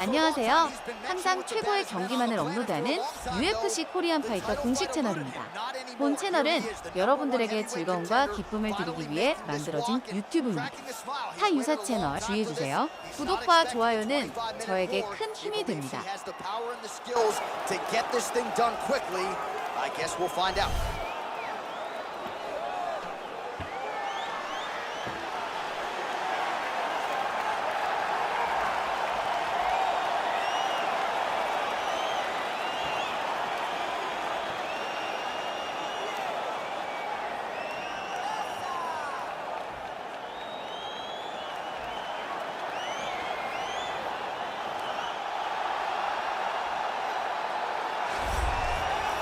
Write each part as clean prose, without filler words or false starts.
안녕하세요. 항상 최고의 경기만을 업로드하는 UFC 코리안파이터 공식 채널입니다. 본 채널은 여러분들에게 즐거움과 기쁨을 드리기 위해 만들어진 유튜브입니다. 타 유사 채널 주의해주세요. 구독과 좋아요는 저에게 큰 힘이 됩니다.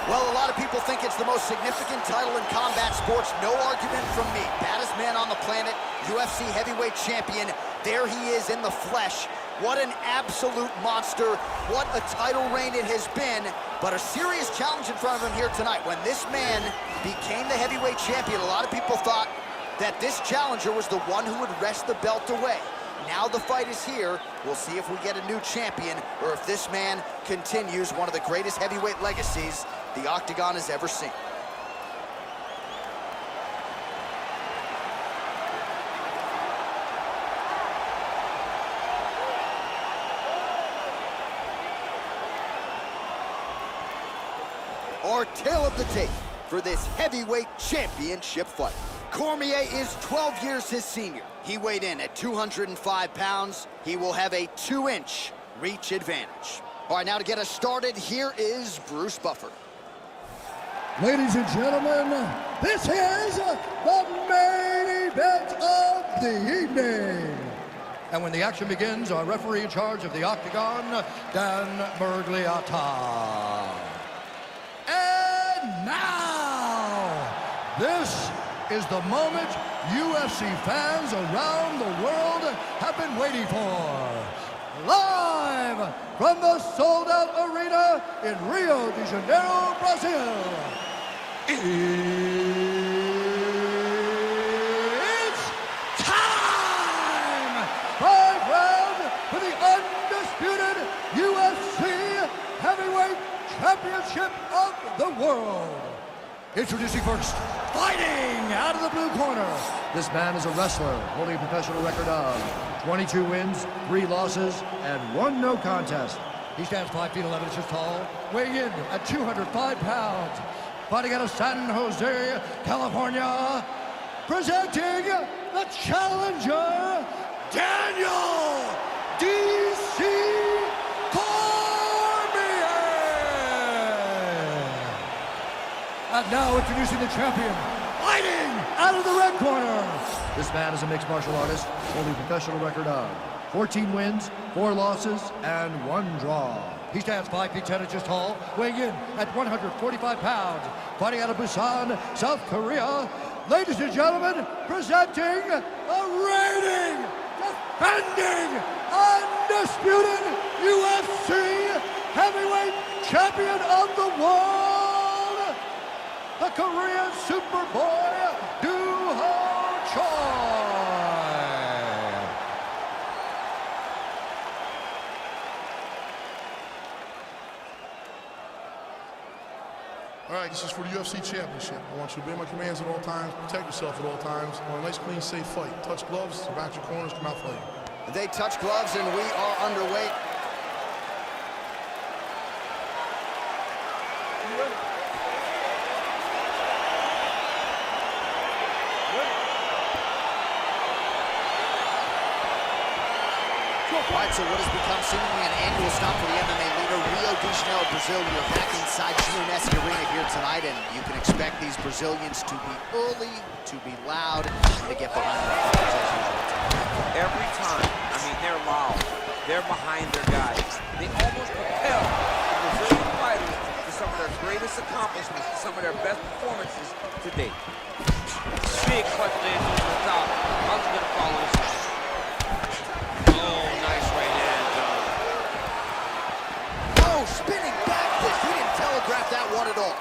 Well, a lot of people think it's the most significant title in combat sports. No argument from me. Baddest man on the planet, UFC heavyweight champion. There he is in the flesh. What an absolute monster. What a title reign it has been. But a serious challenge in front of him here tonight. When this man became the heavyweight champion, a lot of people thought that this challenger was the one who would wrest the belt away. Now the fight is here. We'll see if we get a new champion or if this man continues one of the greatest heavyweight legacies the Octagon has ever seen. Our tale of the tape for this heavyweight championship fight. Cormier is 12 years his senior. He weighed in at 205 pounds. He will have a 2-inch reach advantage. All right, now to get us started, here is Bruce Buffer. Ladies and gentlemen, this is the main event of the evening. And when the action begins, our referee in charge of the Octagon, Dan Mergliata. And now, this is the moment UFC fans around the world have been waiting for. Live from the sold-out arena in Rio de Janeiro, Brazil. It's time! 5 rounds for the undisputed UFC Heavyweight Championship of the world. Introducing first, fighting out of the blue corner. This man is a wrestler holding a professional record of 22 wins, 3 losses, and 1 no contest. He stands 5 feet 11 inches tall, weighing in at 205 pounds. Fighting out of San Jose, California, presenting the challenger, Daniel D.C. Cormier. And now introducing the champion, fighting out of the red corner. This man is a mixed martial artist, holding a professional record of 14 wins, 4 losses, and 1 draw. He stands 5 feet 10 inches tall, weighing in at 145 pounds. Fighting out of Busan, South Korea. Ladies and gentlemen, presenting the reigning, defending, undisputed UFC heavyweight champion of the world, the Korean Superboy, Doo-Ho Choi. All right, this is for the UFC Championship. I want you to obey my commands at all times, protect yourself at all times. I want a nice, clean, safe fight. Touch gloves, back your corners, come out fighting. They touch gloves and we are underway. All right, so what has become seemingly an annual stop for the MMA leader, Rio de Janeiro, Brazil. We are back inside G&S Arena here tonight, and you can expect these Brazilians to be early, to be loud, to get behind their guys as usual. Every time, I mean, they're loud. They're behind their guys. They almost propel the Brazilian fighters to some of their greatest accomplishments, to some of their best performances to date. Big clutch lands over the top. How's he going to follow this up? Oh, nice right hand, John. Oh, spinning back fist. He didn't telegraph that one at all.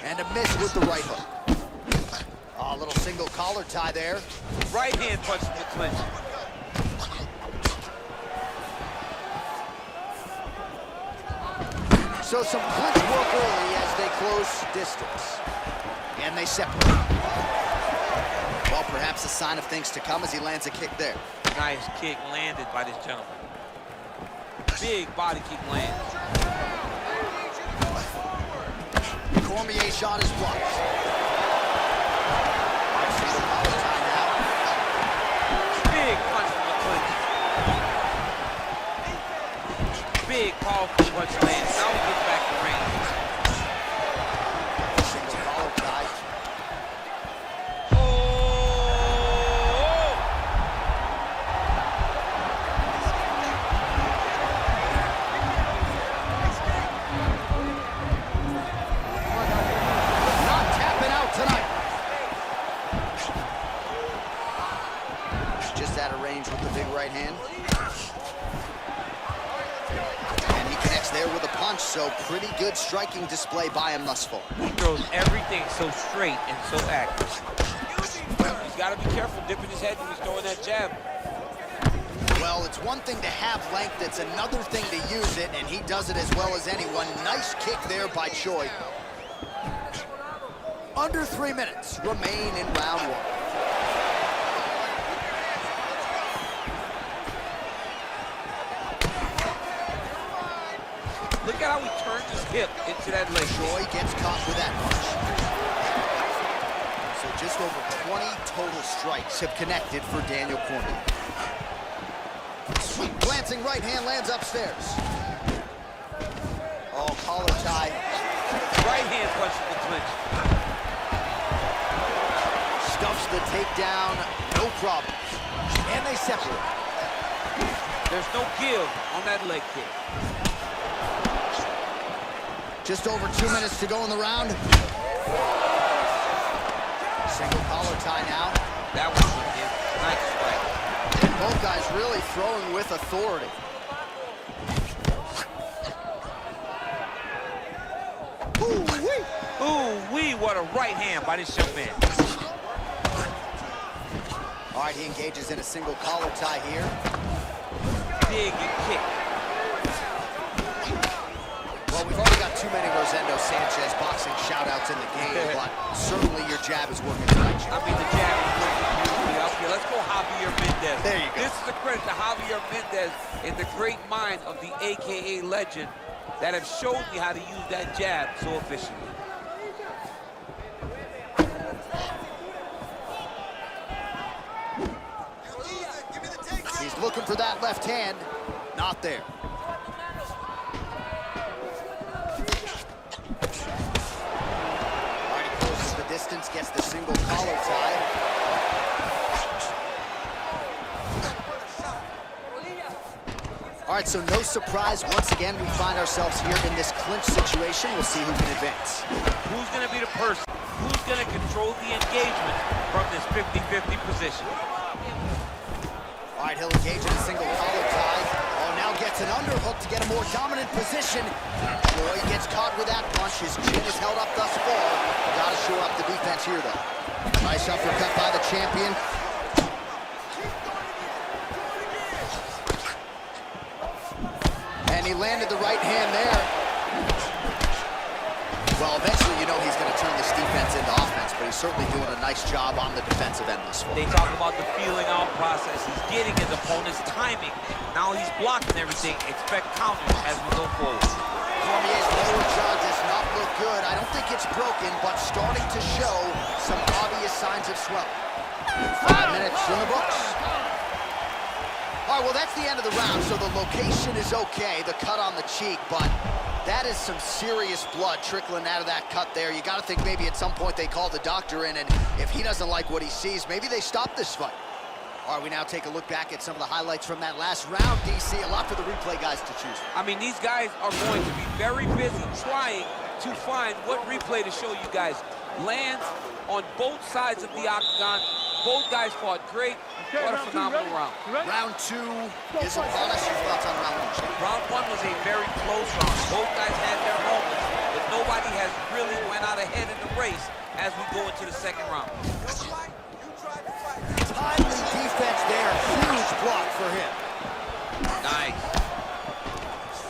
And a miss with the right hook. Oh, a little single collar tie there. Right hand punch to the clinch. So some clinch work early as they close distance. And they separate. Well, perhaps a sign of things to come as he lands a kick there. Nice kick landed by this gentleman. Big body kick lands. Cormier's shot is blocked. Right, single collar tie now. Big punch from the clinch. Big powerful punch lands. Now he gets back to range. Single collar tie. Not tapping out tonight. Just out of range with the big right hand. And he connects there with a punch, so pretty good striking display by him thus far. He throws everything so straight and so accurate. He's got to be careful dipping his head when he's throwing that jab. Well, it's one thing to have length, it's another thing to use it, and he does it as well as anyone. Nice kick there by Choi. Under 3 minutes remain in round one. Look at how he turns his hip into that leg. Choi gets caught with that punch. So just over 20 total strikes have connected for Daniel Cormier. Sweet glancing right hand lands upstairs. Oh, collar tie. Right hand punch from the clinch. Stuffs the takedown, no problem. And they separate. There's no give on that leg kick. Just over 2 minutes to go in the round. Single collar tie now. That was a give. Nice strike. And both guys really throwing with authority. Ooh-wee. Ooh-wee, what a right hand by this young man. All right, he engages in a single collar tie here. Big kick. Well, we've already got too many Rosendo Sanchez boxing shout-outs in the game, but certainly your jab is working tonight. I mean, the jab is working beautifully up here. Let's go Javier Mendez. There you go. This is a credit to Javier Mendez and the great mind of the AKA legend that have showed me how to use that jab so efficiently. He's looking for that left hand. Not there. All right, he closes the distance, gets the single collar tie. All right, so no surprise. Once again, we find ourselves here in this clinch situation. We'll see who can advance. Who's going to be the person? Who's going to control the engagement from this 50-50 position? All right, he'll engage in a single collar tie. Oh, now gets an underhook to get a more dominant position. Choi gets caught with that punch. His chin is held up thus far. Got to shore up the defense here, though. Nice uppercut by the champion. And he landed the right hand there. Well, eventually, you know he's going to turn this defense into offense, but he's certainly doing a nice job on the defensive end this far. They talk about the feeling out process. He's getting his opponent's timing. Now he's blocking everything. Expect counters as we go forward. Cormier's lower jaw does not look good. I don't think it's broken, but starting to show some obvious signs of swelling. 5 minutes in the books. All right, well, that's the end of the round, so the location is okay, the cut on the cheek, but that is some serious blood trickling out of that cut there. You got to think maybe at some point they call the doctor in, and if he doesn't like what he sees, maybe they stop this fight. All right, we now take a look back at some of the highlights from that last round, DC. A lot for the replay guys to choose from. I mean, these guys are going to be very busy trying to find what replay to show you guys. Lands on both sides of the octagon. Both guys fought great. What a phenomenal round. Round two is upon us. Your thoughts on round one, Shane? Round one was a very close round. Both guys had their moments, but nobody has really went out ahead in the race as we go into the second round. Timely defense there. Huge block for him. Nice.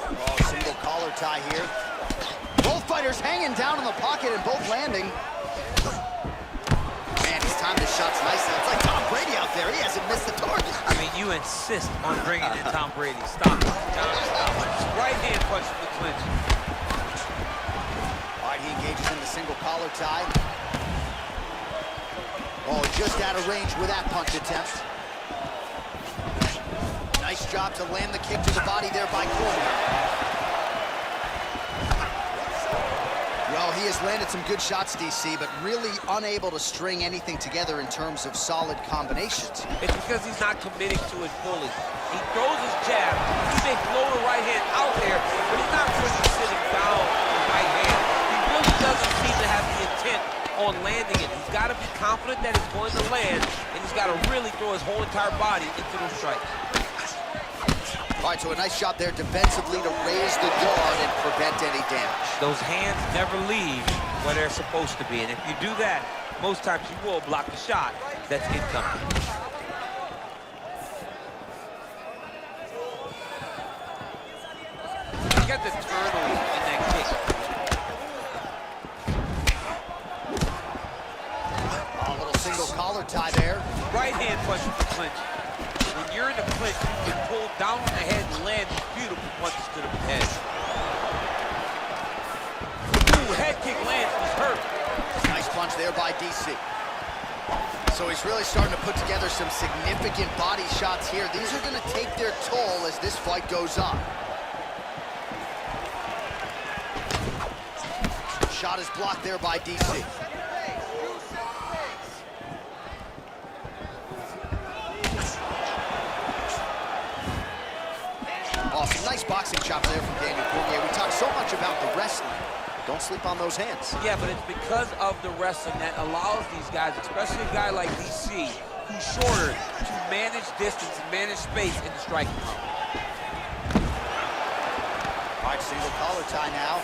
Oh, single collar tie here. Both fighters hanging down in the pocket and both landing. Man, he's timed his shots nicely. It's like Tom Brady out there. He hasn't missed the target. I mean, you insist on bringing in Tom Brady. Stop it, John. Right hand punch from the clinch. All right, he engages in the single collar tie. Oh, just out of range with that punch attempt. Nice job to land the kick to the body there by Comier. Well, he has landed some good shots, DC, but really unable to string anything together in terms of solid combinations. It's because he's not committing to it fully. He throws his jab, he may throw the right hand out there, but he's not really sitting down with the right hand. He really doesn't seem to have the intent on landing it. He's got to be confident that it's going to land, and he's got to really throw his whole entire body into those strikes. All right, so a nice shot there defensively to raise the guard and prevent any damage. Those hands never leave where they're supposed to be, and if you do that, most times you will block the shot that's incoming. Look at the turtle in that kick. A little single collar tie there. Right hand punch with the clinch. When you're in the clinch, you can pull down on the head and land beautiful punches to the head. Ooh, head kick lands, he's hurt. Nice punch there by DC. So he's really starting to put together some significant body shots here. These are going to take their toll as this fight goes on. Shot is blocked there by DC. Oh, some nice boxing chops there from Daniel Cormier. We talk so much about the wrestling. Don't sleep on those hands. Yeah, but it's because of the wrestling that allows these guys, especially a guy like DC, who's shorter, to manage distance and manage space in the striking round. All right, single collar tie now.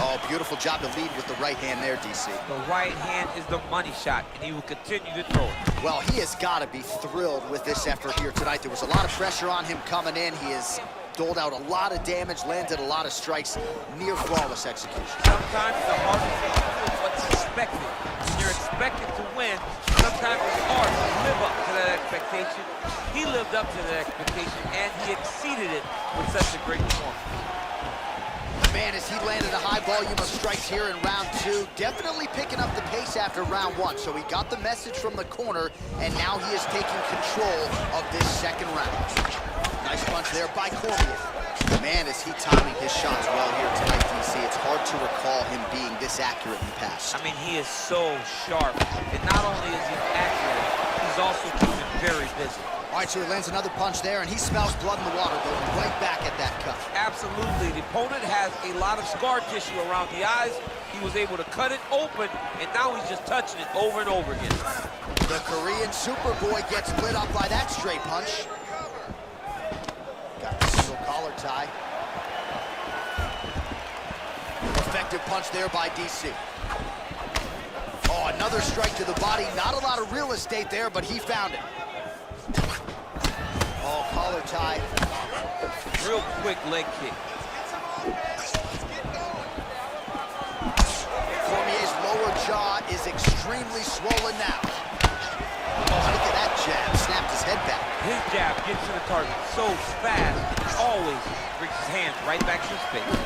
Oh, beautiful job to lead with the right hand there, DC. The right hand is the money shot, and he will continue to throw it. Well, he has got to be thrilled with this effort here tonight. There was a lot of pressure on him coming in. He has doled out a lot of damage, landed a lot of strikes, near flawless execution. Sometimes the hardest thing to do is what's expected. When you're expected to win, sometimes it's hard to live up to that expectation. He lived up to that expectation, and he exceeded it with such a great performance. Man, as he landed a high volume of strikes here in round two, definitely picking up the pace after round one. So he got the message from the corner, and now he is taking control of this second round. Nice punch there by Cormier. Man, is he timing his shots well here tonight, DC. It's hard to recall him being this accurate in the past. I mean, he is so sharp, and not only is he accurate, he's also keeping very busy. All right, so he lands another punch there, and he smells blood in the water, going right back at that cut. Absolutely. The opponent has a lot of scar tissue around the eyes. He was able to cut it open, and now he's just touching it over and over again. The Korean Superboy gets lit up by that straight punch. Got the single collar tie. Effective punch there by DC. Oh, another strike to the body. Not a lot of real estate there, but he found it. Oh, collar tie. Real quick leg kick. Cormier's lower jaw is extremely swollen now. Oh, look at that jab. Snapped his head back. His jab gets to the target so fast, he always brings his hands right back to his face.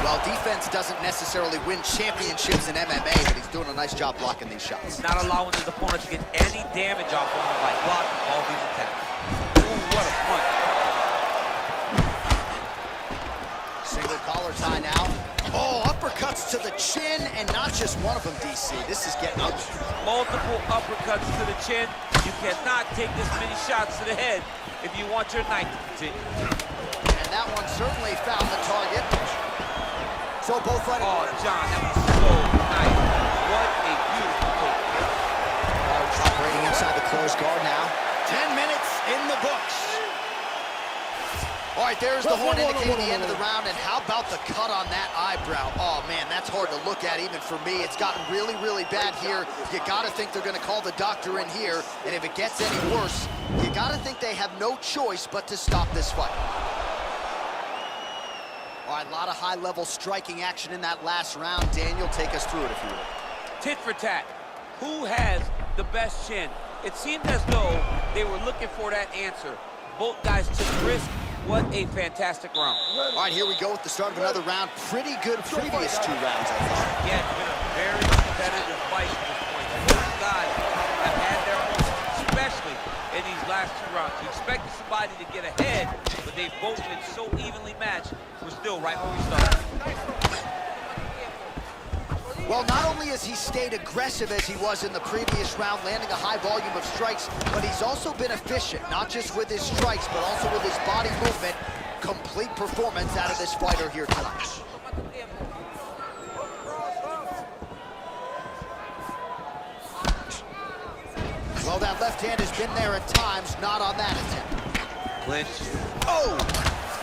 Well, defense doesn't necessarily win championships in MMA, but he's doing a nice job blocking these shots. Not allowing his opponent to get any damage off of him by blocking all these attacks. Ooh, what a punch. Single collar tie now. Oh, uppercuts to the chin, and not just one of them, DC. This is getting ugly. Multiple uppercuts to the chin. You cannot take this many shots to the head if you want your night to continue. And that one certainly found the target. So both fighters. Oh, John, that was so nice. What a beautiful take. Operating inside the closed guard now. 10 minutes in the books. All right, there's the horn indicating the end of the round, and how about the cut on that eyebrow? Oh, man, that's hard to look at even for me. It's gotten really, really bad here. You got to think they're going to call the doctor in here, and if it gets any worse, you got to think they have no choice but to stop this fight. All right, a lot of high-level striking action in that last round. Daniel, take us through it, if you will. Tit for tat. Who has the best chin? It seemed as though they were looking for that answer. Both guys took risk. What a fantastic round. All right, here we go with the start of another round. Pretty good previous 2 rounds, I thought. Yeah, it's been a very competitive fight at this point. Both guys have had their moments, especially in these last 2 rounds. You expected somebody to get ahead, but they've both been so evenly matched. We're still right where we started. Well, not only has he stayed aggressive as he was in the previous round, landing a high volume of strikes, but he's also been efficient, not just with his strikes, but also with his body movement. Complete performance out of this fighter here tonight. Well, that left hand has been there at times, not on that attempt. Clinch. Oh!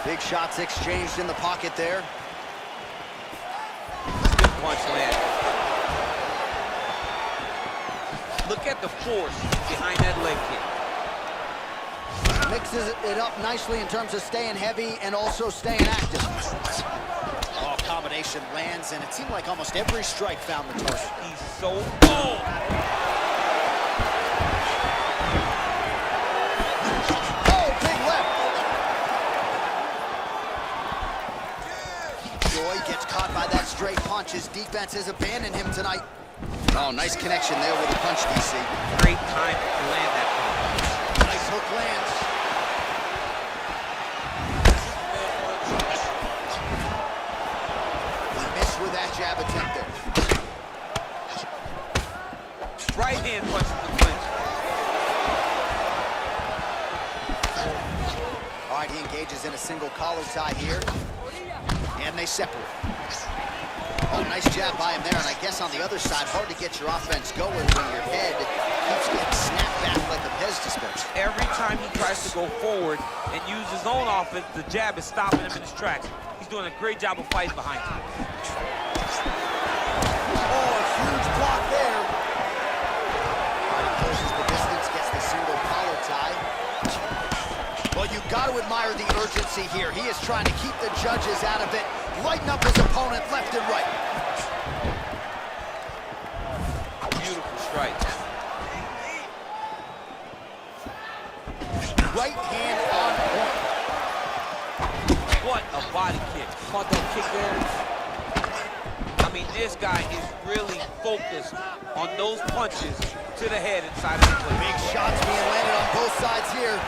Big shots exchanged in the pocket there. Good punch land. Look at the force behind that leg kick. Mixes it up nicely in terms of staying heavy and also staying active. Oh, combination lands, and it seemed like almost every strike found the target. He's so old. Oh, big left. Joy gets caught by that straight punch. His defense has abandoned him tonight. Oh, nice connection there with the punch, DC. Great time to land that punch. Nice hook lands. Missed with that jab attempt there. Right hand punch from the clinch. All right, he engages in a single collar tie here. And they separate. Oh, nice jab by him there, and I guess on the other side, hard to get your offense going when your head keeps getting snapped back like a Pez dispenser. Every time he tries to go forward and use his own offense, the jab is stopping him in his tracks. He's doing a great job of fighting behind him. Oh, a huge block there. He closes the distance, gets the single collar tie. Well, you've got to admire the urgency here. He is trying to keep the judges out of it, lighten up his opponent left and right. Beautiful strike. Right hand on point. What a body kick. Caught that kick there. I mean, this guy is really focused on those punches to the head inside of the plate. Big shots being landed on both sides here.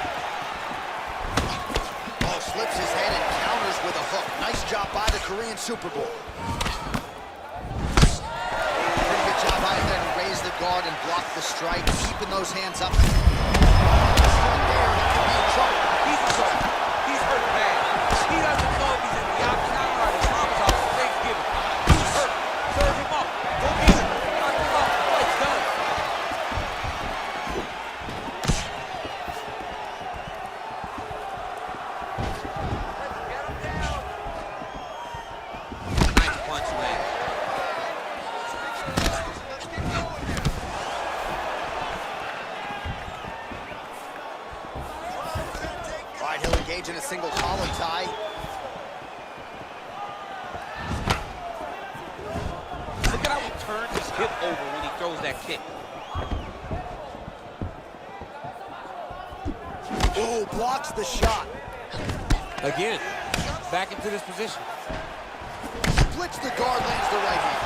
Oh, slips his head and counters with a hook. Nice job by the Korean Super Bowl. Pretty good job by him there to raise the guard and block the strike, keeping those hands up. There, he could be in trouble. He's in trouble. He's hurt bad. He doesn't know if he's in the octagon or the Trump's house for Thanksgiving. He's hurt. Serve him up. Go get him. Knock him out. The fight's done. Nice punch land. All right, he'll engage in a single collar tie. Look at how he turns his hip over when he throws that kick. Oh, blocks the shot. Again, back into this position. Splits the guard, lands the right hand.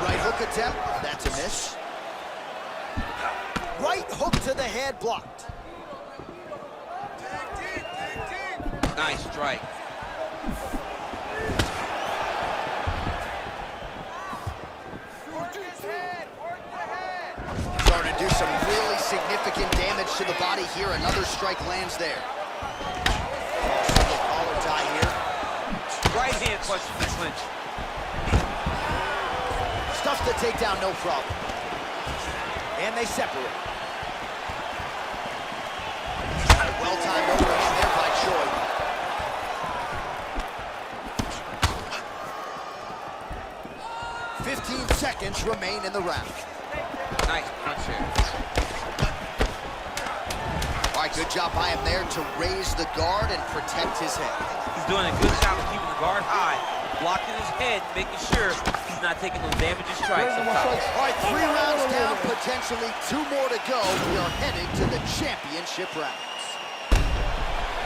Right hook attempt, that's a miss. Right hook to the head, blocked. Nice strike. Starting to do some really significant damage to the body here. Another strike lands there. Single collar tie here. Right hand punch from the clinch. Stuffs the takedown, no problem. And they separate. Well-timed overhand there by Choi. "15 seconds remain in the round." Nice punch here. All right, good job by him there to raise the guard and protect his head. He's doing a good job of keeping the guard high, blocking his head, making sure he's not taking those damaging strikes up top. All right, 3 rounds down, potentially 2 more to go. We are headed to the championship rounds.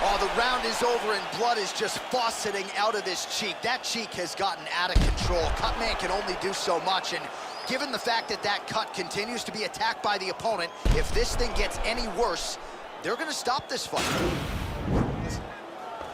Oh, the round is over and blood is just fauceting out of this cheek. That cheek has gotten out of control. Cutman can only do so much, and given the fact that that cut continues to be attacked by the opponent, if this thing gets any worse, they're going to stop this fight. Listen,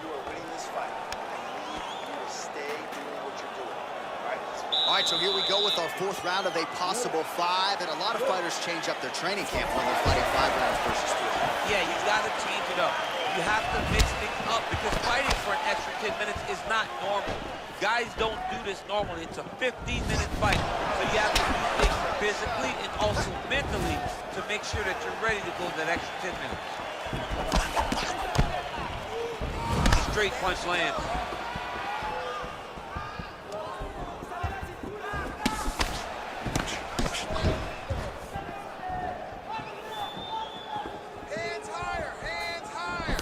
you are winning this fight. I need you to stay doing what you're doing. All right? All right, so here we go with our 4th round of a possible 5, and a lot of fighters change up their training camp when they're fighting 5 rounds versus 3. Yeah, you got to change it up. You have to mix things up because fighting for an extra 10 minutes is not normal. Guys don't do this normally. It's a 15-minute fight. So you have to do things physically and also mentally to make sure that you're ready to go that extra 10 minutes. Straight punch lands.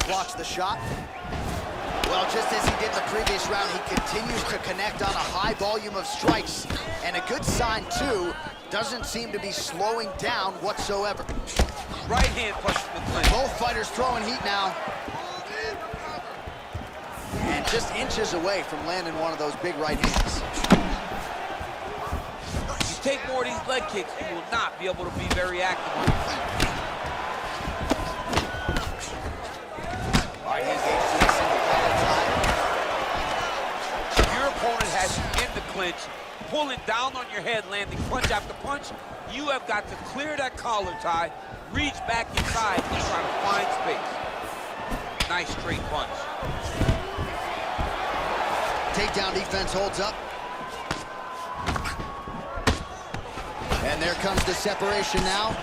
Blocks the shot. Well, just as he did in the previous round, he continues to connect on a high volume of strikes. And a good sign, too, doesn't seem to be slowing down whatsoever. Right hand punch from the clinch. Both fighters throwing heat now. And just inches away from landing one of those big right hands. You take more of these leg kicks, you will not be able to be very active on your feet. All right, he engages in a single collar tie. Your opponent has you in the clinch, pulling down on your head, landing punch after punch. You have got to clear that collar tie, reach back inside, and try to find space. Nice straight punch. Takedown defense holds up. And there comes the separation now.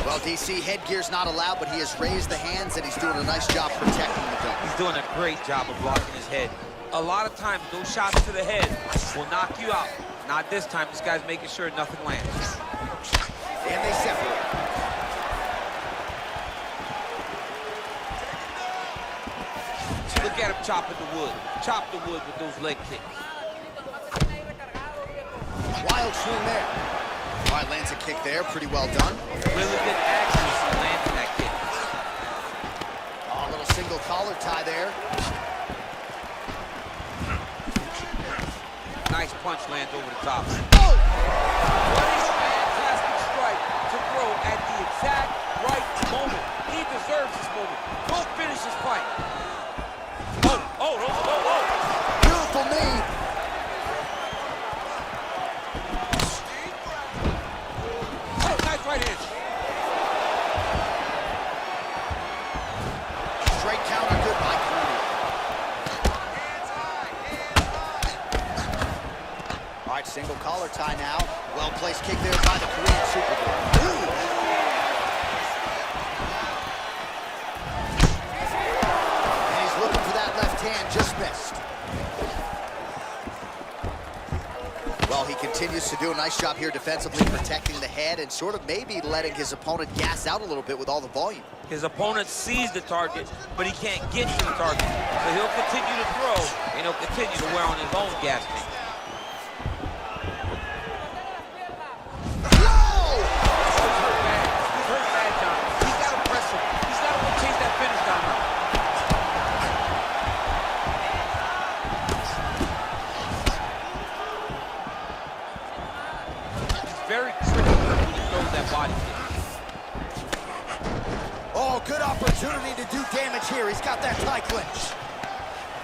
Well, DC, headgear's not allowed, but he has raised the hands, and he's doing a nice job protecting the dome. He's doing a great job of blocking his head. A lot of times, those shots to the head will knock you out. Not this time. This guy's making sure nothing lands. And they separate. Look at him chopping the wood. Chop the wood with those leg kicks. Wild swing there. All right, lands a kick there. Pretty well done. Really good accuracy landing that kick. Oh, a little single collar tie there. Nice punch lands over the top. Oh! What a fantastic strike to throw at the exact right moment. He deserves this moment. Go finish this fight. Oh. Beautiful knee. Oh, nice right hand. Straight counter, good by Cooney. All right, single collar tie now. Well-placed kick there by the Korean Superboy. Ooh. And he's looking for that left hand, just missed. Well, he continues to do a nice job here defensively, protecting the head and sort of maybe letting his opponent gas out a little bit with all the volume. His opponent sees the target, but he can't get to the target. So he'll continue to throw, and he'll continue to wear on his own gas tank. Whoa! He's hurt bad, John. He's got to press him. He's got to chase that finish down now. It's very tricky when he throws that body kick. Oh, good opportunity to do damage here. He's got that tie clinch.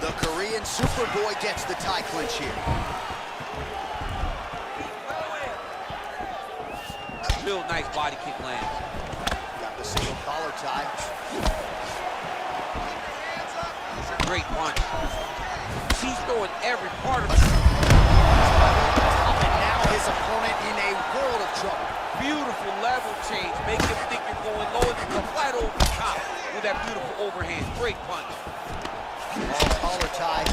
The Korean Superboy gets the tie clinch here. Real nice body kick lands. Got the single collar tie. Great punch. He's throwing every part of it. And now his opponent in a world of trouble. Beautiful level change. Make him think you're going low and you come right over the top with that beautiful overhand. Great punch. Collar tie.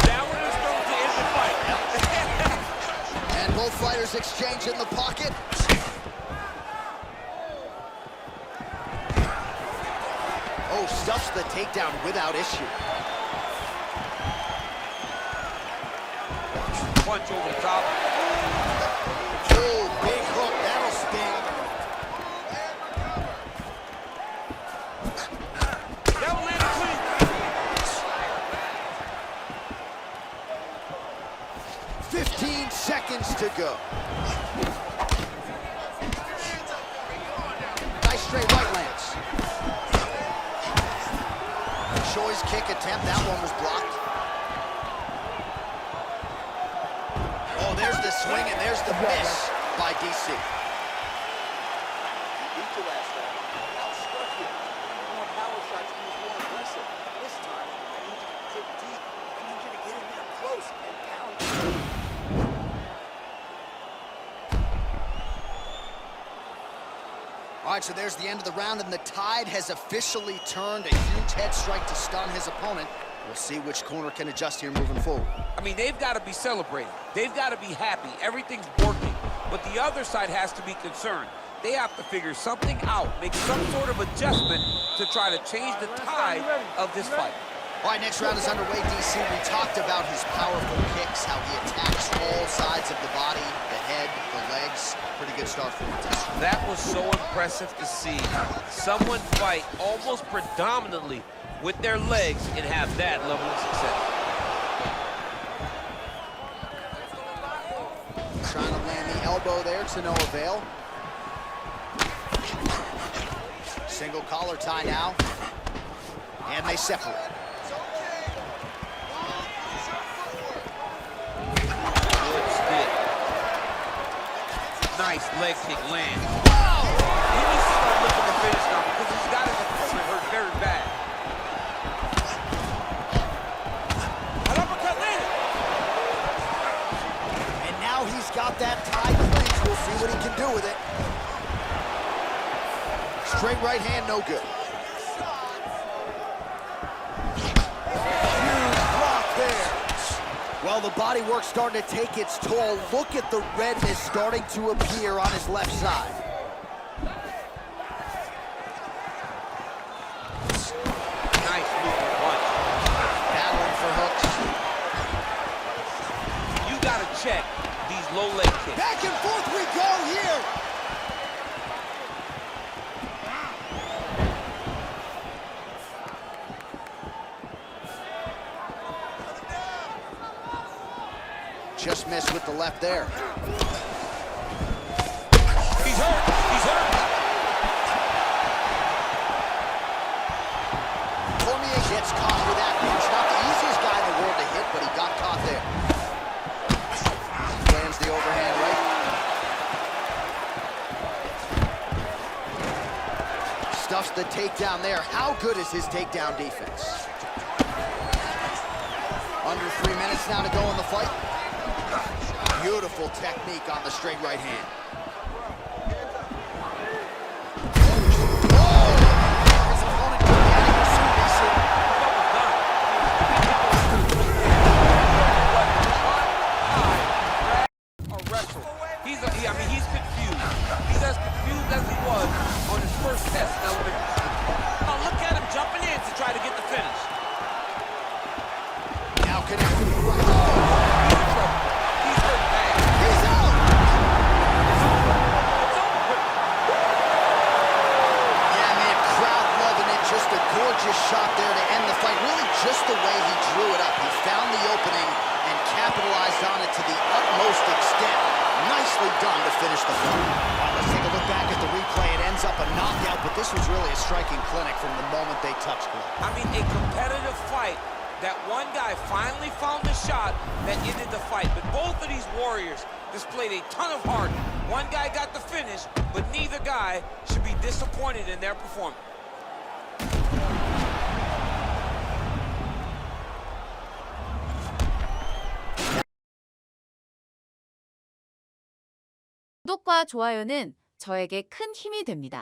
Downward is thrown to end the fight. And both fighters exchange in the pocket. Oh, stuffs the takedown without issue. Punch over the top. Oh, big hook. That'll sting. That will land clean. 15 seconds to go. Nice straight right lands. Choi's kick attempt. That one was blocked. Oh, there's the swing and there's the miss by DC. Beat you last time. Outstruck you. More power shots. He was more aggressive. This time, I need you to dig deep. I need you to get in there close and pound. All right, so there's the end of the round, and the tide has officially turned. A huge head strike to stun his opponent. We'll see which corner can adjust here moving forward. I mean, they've got to be celebrating. They've got to be happy. Everything's working. But the other side has to be concerned. They have to figure something out, make some sort of adjustment to try to change the tide of this fight. All right, next round is underway, DC. We talked about his powerful kicks, how he attacks all sides of the body, the head, the legs. Pretty good start for him. That was so impressive to see. Someone fight almost predominantly with their legs and have that level of success. Trying to land the elbow there to no avail. Single collar tie now. And they separate. Nice leg kick land. Wow! He needs to start looking to finish now because he's got his opponent hurt very bad. An uppercut landed. And now he's got that tie clinch. We'll see what he can do with it. Straight right hand, no good. Huge block there. Well, the body work's starting to take its toll. Look at the redness starting to appear on his left side. Nice moving punch. Battling for hooks. You gotta check these low leg kicks. Back and forth we go here. Just missed with the left there. He's hurt. He's hurt. Cormier gets caught with that punch. Not the easiest guy in the world to hit, but he got caught there. Lands the overhand right. Stuffs the takedown there. How good is his takedown defense? Under 3 minutes now to go in the fight. Beautiful technique on the straight right hand. Oh! His opponent could be out of soon, DC. He's confused. He's as confused as he was on his first test. Now look at him jumping in to try to get the finish. Now connected with right. Gorgeous shot there to end the fight. Really just the way he drew it up. He found the opening and capitalized on it to the utmost extent. Nicely done to finish the fight. All right, let's take a look back at the replay. It ends up a knockout, but this was really a striking clinic from the moment they touched it. I mean, a competitive fight. That one guy finally found the shot that ended the fight. But both of these warriors displayed a ton of heart. One guy got the finish, but neither guy should be disappointed in their performance. 구독과 좋아요는 저에게 큰 힘이 됩니다.